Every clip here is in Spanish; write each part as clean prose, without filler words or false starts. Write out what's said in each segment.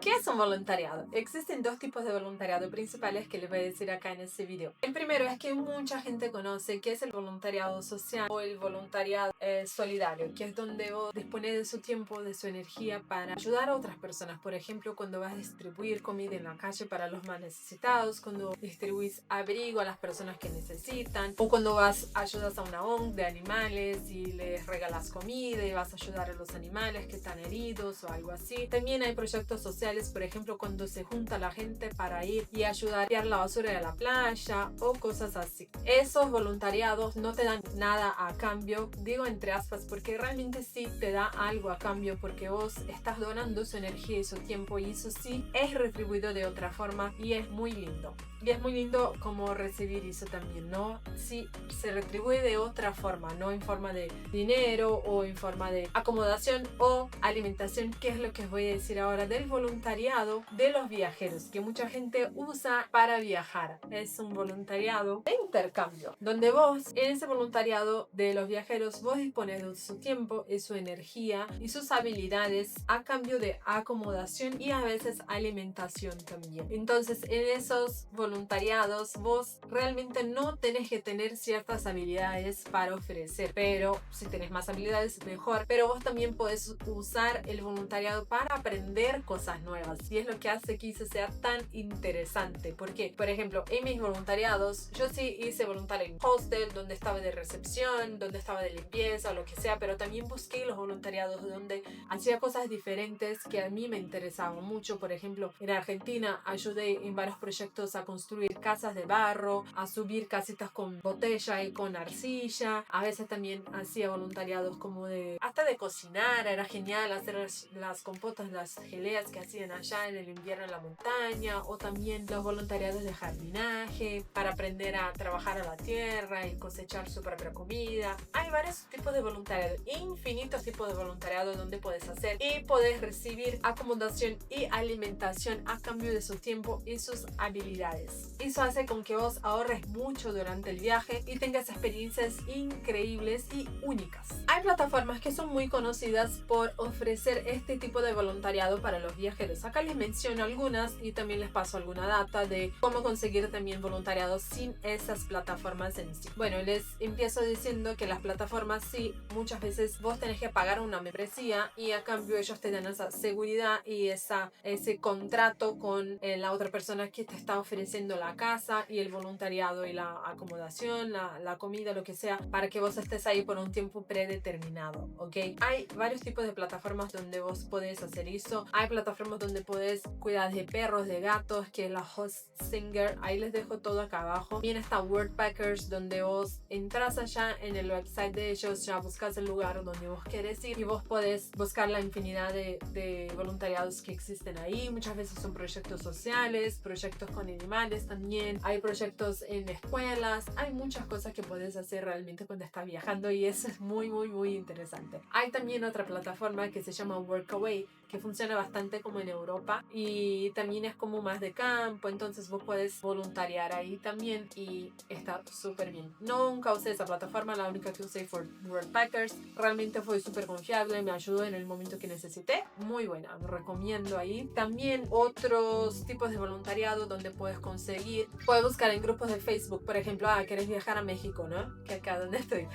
¿Qué es un voluntariado? Existen dos tipos de voluntariado principales que les voy a decir acá en este video. El primero es que mucha gente conoce que es el voluntariado social o el voluntariado solidario, que es donde vos dispones de su tiempo, de su energía para ayudar a otras personas. Por ejemplo, cuando vas a distribuir comida en la calle para los más necesitados, cuando distribuís abrigo a las personas que necesitan, o cuando ayudas a una ONG de animales y les regalas comida y vas a ayudar a los animales que están heridos o algo así. También hay proyectos sociales, por ejemplo, cuando se junta la gente para ir y ayudar a tirar la basura de la playa o cosas así. Esos voluntariados no te dan nada a cambio, digo entre aspas, porque realmente sí te da algo a cambio, porque vos estás donando su energía y su tiempo, y eso sí es retribuido de otra forma y es muy lindo. Y es muy lindo como recibir eso también, ¿no? Sí, se retribuye de otra forma, no en forma de dinero o en forma de acomodación o alimentación, que es lo que os voy a decir ahora del voluntariado de los viajeros, que mucha gente usa para viajar. Es un voluntariado de intercambio, donde vos, en ese voluntariado de los viajeros, vos dispones de su tiempo y su energía y sus habilidades a cambio de acomodación y a veces alimentación también. Entonces, en esos voluntariados vos realmente no tenés que tener ciertas habilidades para ofrecer, pero si tenés más habilidades mejor, pero vos también podés usar el voluntariado para aprender cosas nuevas, y es lo que hace que eso sea tan interesante. Porque, por ejemplo, en mis voluntariados yo sí hice voluntario en hostel, donde estaba de recepción, donde estaba de limpieza o lo que sea, pero también busqué los voluntariados donde hacía cosas diferentes que a mí me interesaban mucho. Por ejemplo, en Argentina ayudé en varios proyectos a construir casas de barro, a subir casitas con botella y con arcilla. A veces también hacía voluntariados como hasta de cocinar. Era genial hacer las compotas, las geleas que hacían allá en el invierno en la montaña, o también los voluntariados de jardinaje para aprender a trabajar a la tierra y cosechar su propia comida. Hay varios tipos de voluntariado, infinitos tipos de voluntariado donde puedes hacer y puedes recibir acomodación y alimentación a cambio de su tiempo y sus habilidades. Eso hace con que vos ahorres mucho durante el viaje y tengas experiencias increíbles y únicas. Hay plataformas que son muy conocidas por ofrecer este tipo de voluntariado para los viajeros. Acá les menciono algunas y también les paso alguna data de cómo conseguir también voluntariados sin esas plataformas en sí. Bueno, les empiezo diciendo que las plataformas sí, muchas veces vos tenés que pagar una membresía y a cambio ellos te dan esa seguridad y ese contrato con la otra persona que te está ofreciendo la casa y el voluntariado y la acomodación, la comida, lo que sea, para que vos estés ahí por un tiempo predeterminado, ¿ok? Hay varios tipos de plataformas donde vos podés hacer eso. Hay plataformas donde podés cuidar de perros, de gatos, que es la Hostinger. Ahí les dejo todo acá abajo. También está Worldpackers, donde vos entras allá en el website de ellos, ya buscas el lugar donde vos querés ir y vos podés buscar la infinidad de voluntariados que existen ahí. Muchas veces son proyectos sociales, proyectos con animales también. Hay proyectos en escuelas. Hay muchas cosas que podés hacer realmente cuando estás viajando, y eso es muy, muy, muy interesante. Hay también otra plataforma que se llama Workaway, que funciona bastante como en Europa y también es como más de campo, entonces vos podés voluntariar ahí también y está súper bien. Nunca usé esa plataforma, la única que usé fue Worldpackers. Realmente fue súper confiable, me ayudó en el momento que necesité. Muy buena, recomiendo ahí. También otros tipos de voluntariado donde puedes buscar en grupos de Facebook, por ejemplo, querés viajar a México, ¿no? Que acá donde estoy.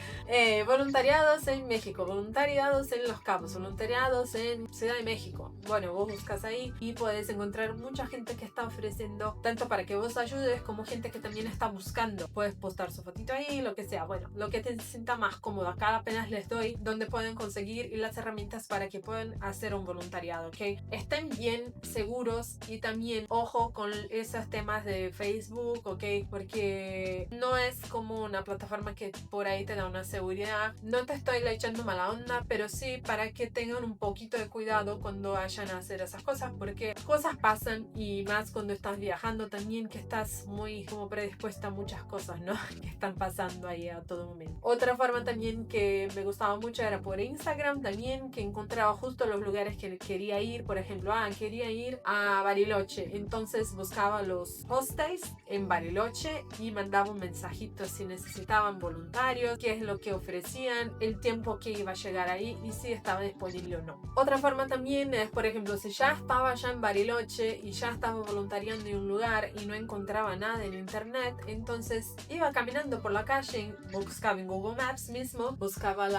Voluntariados en México, voluntariados en Los Cabos, voluntariados en Ciudad de México. Bueno, vos buscas ahí y puedes encontrar mucha gente que está ofreciendo tanto para que vos ayudes como gente que también está buscando. Puedes postar su fotito ahí, lo que sea. Bueno, lo que te sienta más cómodo. Acá apenas les doy donde pueden conseguir y las herramientas para que puedan hacer un voluntariado, ¿ok? Estén bien seguros y también ojo con esos temas de Facebook, ¿ok? Porque no es como una plataforma que por ahí te da una seguridad. No te estoy echando mala onda, pero sí para que tengan un poquito de cuidado cuando vayan a hacer esas cosas, porque cosas pasan, y más cuando estás viajando también, que estás muy como predispuesta a muchas cosas, ¿no? Que están pasando ahí a todo momento. Otra forma también que me gustaba mucho era por Instagram también, que encontraba justo los lugares que quería ir. Por ejemplo, quería ir a Bariloche, entonces buscaba los hostels en Bariloche y mandaba un mensajito si necesitaban voluntarios, qué es lo que ofrecían, el tiempo que iba a llegar ahí y si estaba disponible o no. Otra forma también también es, por ejemplo, si ya estaba ya en Bariloche y ya estaba voluntariando en un lugar y no encontraba nada en internet, entonces iba caminando por la calle, buscaba en Google Maps mismo, buscaba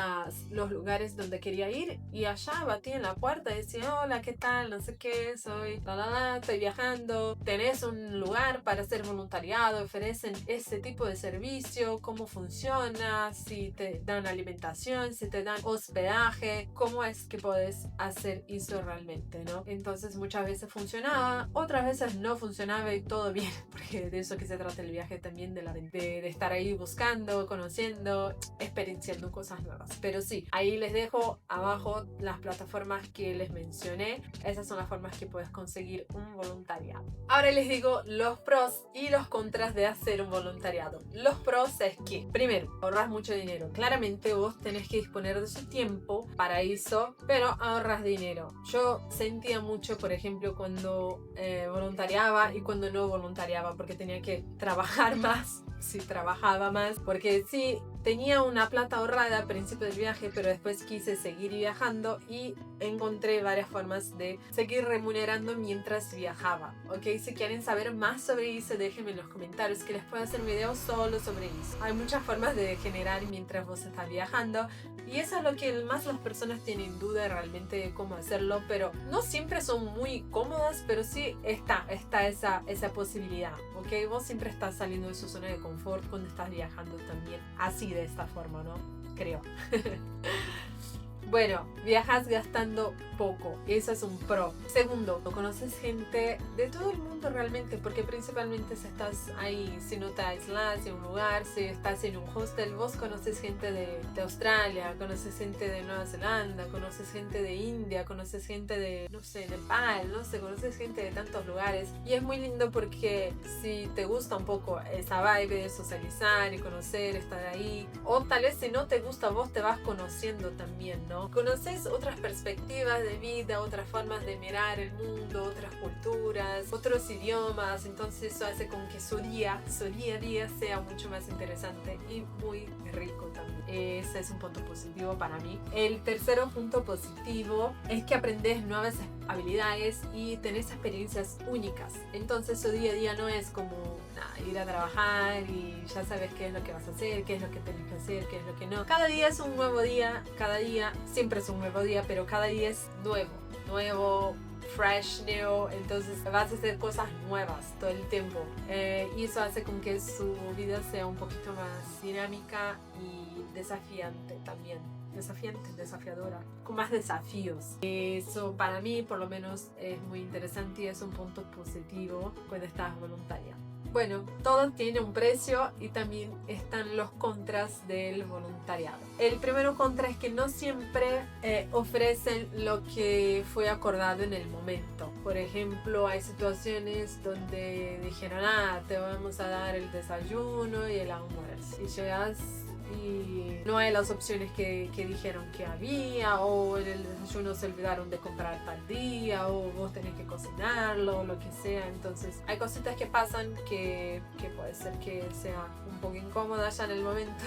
los lugares donde quería ir y allá batía en la puerta y decía, hola, ¿qué tal? No sé qué, soy estoy viajando, tenés un lugar para hacer voluntariado, ofrecen ese tipo de servicio, cómo funciona, si te dan alimentación, si te dan hospedaje, cómo es que puedes hacer eso realmente, ¿no? Entonces muchas veces funcionaba, otras veces no funcionaba y todo bien, porque de eso que se trata el viaje también, de estar ahí buscando, conociendo, experienciando cosas nuevas. Pero sí, ahí les dejo abajo las plataformas que les mencioné. Esas son las formas que puedes conseguir un voluntariado. Ahora les digo los pros y los contras de hacer un voluntariado. Los pros es que, primero, ahorras mucho dinero. Claramente vos tenés que disponer de su tiempo para eso, pero ahorras dinero. Yo sentía mucho, por ejemplo, cuando voluntariaba y cuando no voluntariaba, porque tenía que trabajar más. Si trabajaba más, porque sí, tenía una plata ahorrada al principio del viaje, pero después quise seguir viajando y encontré varias formas de seguir remunerando mientras viajaba. Ok, si quieren saber más sobre eso, déjenme en los comentarios que les puedo hacer videos solo sobre eso. Hay muchas formas de generar mientras vos estás viajando y eso es lo que más las personas tienen duda realmente de cómo hacerlo, pero no siempre son muy cómodas, pero sí está esa posibilidad. Ok, vos siempre estás saliendo de su zona de confort cuando estás viajando también, así de esta forma, ¿no? Creo. Bueno, viajas gastando poco, eso es un pro. Segundo, conoces gente de todo el mundo realmente, porque principalmente si estás ahí, si no te aislas en un lugar, si estás en un hostel, vos conoces gente de Australia, conoces gente de Nueva Zelanda, conoces gente de India, conoces gente de, no sé, Nepal, no sé, conoces gente de tantos lugares. Y es muy lindo porque si te gusta un poco esa vibe de socializar y conocer, estar ahí, o tal vez si no te gusta, vos te vas conociendo también, ¿no? Conoces otras perspectivas de vida, otras formas de mirar el mundo, otras culturas, otros idiomas, entonces eso hace con que su día a día sea mucho más interesante y muy rico también. Ese es un punto positivo para mí. El tercer punto positivo es que aprendes nuevas habilidades y tenés experiencias únicas, entonces su día a día no es como ir a trabajar y ya sabes qué es lo que vas a hacer, qué es lo que tenés que hacer, qué es lo que no. Cada día es un nuevo día, cada día siempre es un nuevo día, pero cada día es nuevo, fresh, new, entonces vas a hacer cosas nuevas todo el tiempo y eso hace con que su vida sea un poquito más dinámica y desafiante también. Desafiadora, con más desafíos. Eso para mí por lo menos es muy interesante y es un punto positivo cuando estás voluntaria. Bueno, todo tiene un precio y también están los contras del voluntariado. El primero contra es que no siempre ofrecen lo que fue acordado en el momento. Por ejemplo, hay situaciones donde dijeron, te vamos a dar el desayuno y el almuerzo. Y llegas y no hay las opciones que dijeron que había, o en el desayuno se olvidaron de comprar tal día, o vos tenés que cocinarlo, lo que sea. Entonces hay cositas que pasan que puede ser que sea un poco incómoda ya en el momento.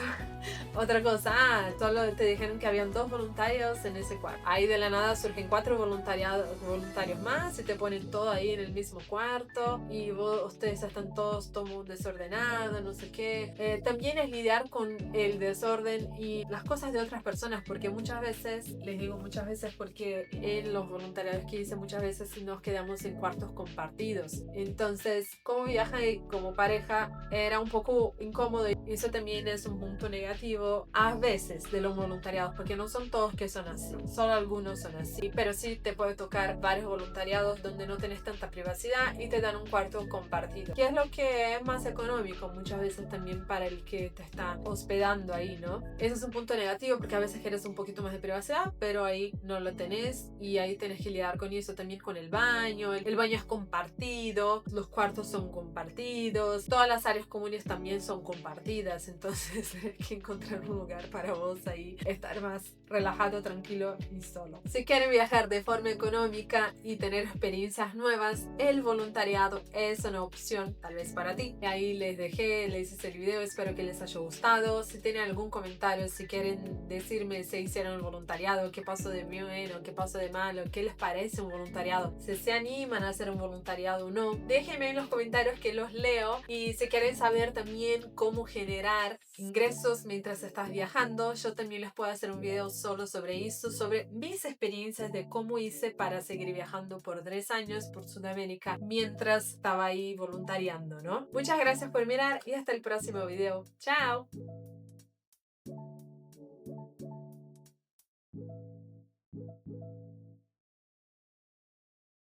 Otra cosa, solo te dijeron que habían 2 voluntarios en ese cuarto. Ahí de la nada surgen 4 voluntarios más y te ponen todo ahí en el mismo cuarto y ustedes están todos desordenados, no sé qué. También es lidiar con el desorden y las cosas de otras personas, porque muchas veces, les digo muchas veces porque en los voluntariados que hice muchas veces nos quedamos en cuartos compartidos. Entonces, como viaja y como pareja era un poco incómodo y eso también es un punto negativo a veces de los voluntariados, porque no son todos que son así, solo algunos son así, pero sí te puede tocar varios voluntariados donde no tenés tanta privacidad y te dan un cuarto compartido, que es lo que es más económico muchas veces también para el que te está hospedando ahí, ¿no? Ese es un punto negativo porque a veces quieres un poquito más de privacidad, pero ahí no lo tenés y ahí tenés que lidiar con eso también, con el baño. El baño es compartido, los cuartos son compartidos, todas las áreas comunes también son compartidas, entonces hay que encontrar un lugar para vos ahí estar más relajado, tranquilo y solo. Si quieren viajar de forma económica y tener experiencias nuevas, el voluntariado es una opción tal vez para ti. Ahí les hice el video, espero que les haya gustado. Si tienen algún comentario, si quieren decirme si hicieron el voluntariado, qué pasó de bueno, qué pasó de malo, qué les parece un voluntariado, si se animan a hacer un voluntariado o no, déjenme en los comentarios que los leo. Y si quieren saber también cómo generar ingresos mientras estás viajando, yo también les puedo hacer un video solo sobre eso, sobre mis experiencias de cómo hice para seguir viajando por 3 años por Sudamérica mientras estaba ahí voluntariando, ¿no? Muchas gracias por mirar y hasta el próximo video. ¡Chao!